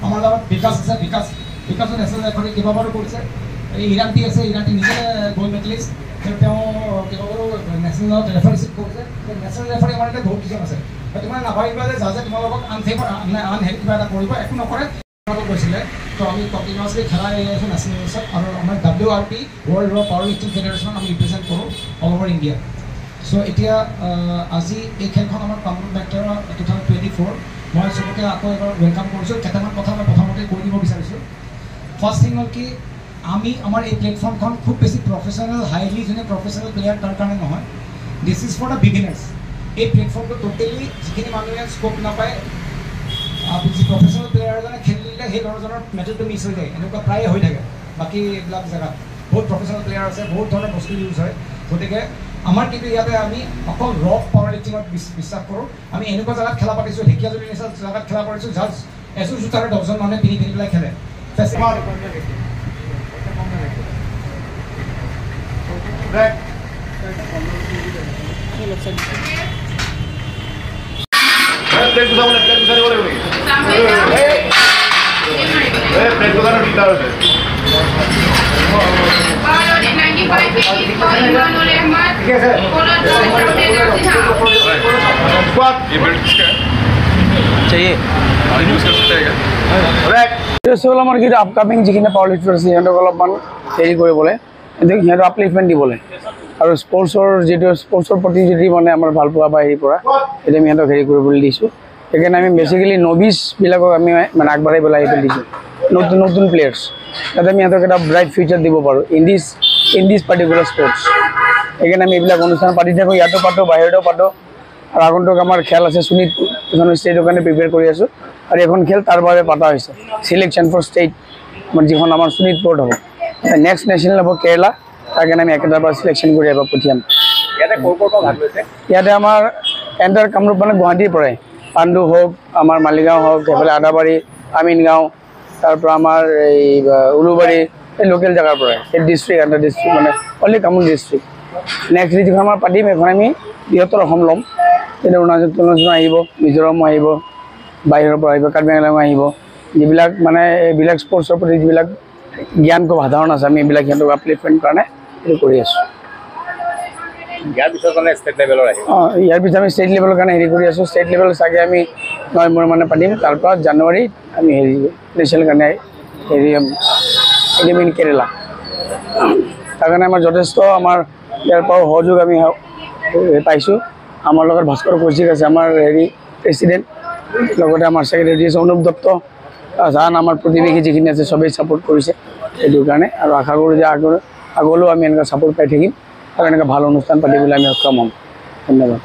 আমাৰ বিকাশ আছে বিকাশ national referee কেইবাবাৰো কৰিছে এই ইৰাণটি আছে ইৰাণটি নিজে গ'ল্ড মেডেলিষ্ট তেওঁ কেইবাবাৰো নেশ্যনেলত ৰেফাৰীশ্বিপ কৰিছে নেশ্যনেল ৰেফাৰী আমাৰ এতিয়া বহুত কেইজন আছে তোমালোকে নাভাবিবা যে যাতে তোমালোকক আনহেৰি কিবা এটা কৰিব একো নকৰে গৈছিলে তো আমি কণ্টিনিউৱাছলি খেলাই আছোঁ নেশ্যনেল নিউজত আৰু আমাৰ WRP ৱৰ্ল্ড ৰ পাৱাৰ লিফটিং ফেডাৰেশ্যন আমি ৰিপ্ৰেজেণ্ট কৰোঁ অল অভাৰ ইণ্ডিয়া চ' এতিয়া আজি এই খেলখন আমাৰ কামৰূপ ভেক্টৰ 2024 মই চবকে আকৌ এবাৰ ৱেলকাম কৰিছোঁ কেইটামান কথা মই প্ৰথমতে কৈ দিব বিচাৰিছোঁ ফাৰ্ষ্ট থিং হ'ল কি আমি আমাৰ এই প্লেটফৰ্মখন খুব বেছি প্ৰফেচনেল হাইলি যোনে প্ৰফেচনেল প্লেয়াৰ তাৰ কাৰণে নহয় this is for the beginners এই প্লেটফৰ্মটো টোটেলি যিখিনি মানুহে স্ক'প নাপায় যি প্ৰফেচনেল প্লেয়াৰ এজনে খেলিলে সেই ল'ৰাজনৰ মেটেলটো মিছ হৈ যায় এনেকুৱা প্ৰায়ে হৈ থাকে বাকী এইবিলাক জেগাত বহুত প্ৰফেচনেল প্লেয়াৰ আছে বহুত ধৰণৰ বস্তু ইউজ হয় গতিকে আমাৰ কিন্তু ইয়াতে আমি অকল ৰক পাৱাৰ লিফটিঙত বিশ্বাস কৰোঁ আমি এনেকুৱা জেগাত খেলা পাতিছোঁ ঢেকীয়াজুলি নিচিনা জেগাত খেলা পাতিছোঁ যাৰ এযোৰ জোতাৰে 10জন মানুহে পিন্ধি পেলাই খেলে ফেষ্টিভেল चाहिए আমাৰ কিন্তু আপকামিং যিখিনি পাৱাৰ লিফটাৰ আছে সিহঁতক অলপমান হেৰি কৰিবলৈ সিহঁতক আপলিফমেণ্ট দিবলৈ আৰু স্পৰ্টছৰ প্ৰতি যদি মানে আমাৰ ভাল পোৱা বা হেৰি পৰা এতিয়া আমি সিহঁতক হেৰি কৰিবলৈ দিছোঁ সেইকাৰণে আমি বেচিকেলি নভিছবিলাকক আমি মানে আগবঢ়াই পেলাই আহি দিছোঁ নতুন নতুন প্লেয়াৰ্ছ যাতে আমি সিহঁতক এটা ব্ৰাইট ফিউচাৰ দিব পাৰোঁ ইন দিছ পাৰ্টিকুলাৰ স্পৰ্টছ সেইকাৰণে আমি এইবিলাক অনুষ্ঠান পাতি থাকোঁ ইয়াতো পাতোঁ বাহিৰতো পাতোঁ আৰু আগন্তুক আমাৰ খেল আছে শোণিতপুৰ এখন ষ্টেটৰ কাৰণে প্ৰিপেয়াৰ কৰি আছোঁ আৰু এখন খেল তাৰ বাবে পতা হৈছে চিলেকশ্যন ফৰ ষ্টেট যিখন আমাৰ শোণিতপুৰত হ'ব নেক্সট নেশ্যনেল হ'ব কেৰেলা তাৰ কাৰণে আমি একেটাৰ পৰা চিলেকশ্যন কৰি এবাৰ পঠিয়াম ইয়াতে আমাৰ এণ্টাৰ কামৰূপ মানে গুৱাহাটীৰ পৰাই পাণ্ডু হওক আমাৰ মালিগাঁও হওক সেইফালে আদাবাৰী আমিনগাঁও তাৰপৰা আমাৰ এই উলুবাৰী এই লোকেল জেগাৰ পৰাই এই ডিষ্ট্ৰিক্ট আণ্ডাৰ ডিষ্ট্ৰিক্ট মানে অনলি কামৰূপ ডিষ্ট্ৰিক্ট নেক্সট যিখন আমাৰ পাতিম এখন আমি বৃহত্তৰ অসম ল'ম এতিয়া অৰুণাচল আহিব মিজোৰামো আহিব বাহিৰৰ পৰা আহিব কাৰ্বি আংলং আহিব যিবিলাক মানে এইবিলাক স্পৰ্টছৰ প্ৰতি যিবিলাক জ্ঞান খুব সাধাৰণ আছে আমি এইবিলাক সিহঁতক আপলিফমেণ্ট কাৰণে এইটো কৰি আছোঁ ইয়াৰ পিছত মানে ষ্টেট লেভেলৰ আহিব ইয়াৰ পিছত আমি ষ্টেট লেভেলৰ কাৰণে হেৰি কৰি আছোঁ ষ্টেট লেভেল চাগে আমি নৱেম্বৰ মানে পাতিম তাৰপৰা জানুৱাৰীত আমি হেৰি নেশ্যনেল কাৰণে হেৰি এডিম ইন কেৰেলা তাৰ কাৰণে আমাৰ যথেষ্ট আমাৰ ইয়াৰ পৰাও সহযোগ আমি পাইছোঁ আমাৰ লগত ভাস্কৰ কৌশিক আছে আমাৰ হেৰি প্ৰেচিডেণ্ট লগতে আমাৰ ছেক্ৰেটাৰী আছে অনুপ দত্ত জান আমাৰ প্ৰতিবেশী যিখিনি আছে চবেই ছাপোৰ্ট কৰিছে সেইটো কাৰণে আৰু আশা কৰোঁ যে আগলৈও আমি এনেকুৱা ছাপোৰ্ট পাই থাকিম আৰু এনেকুৱা ভাল অনুষ্ঠান পাতিবলৈ আমি সক্ষম হ'ম ধন্যবাদ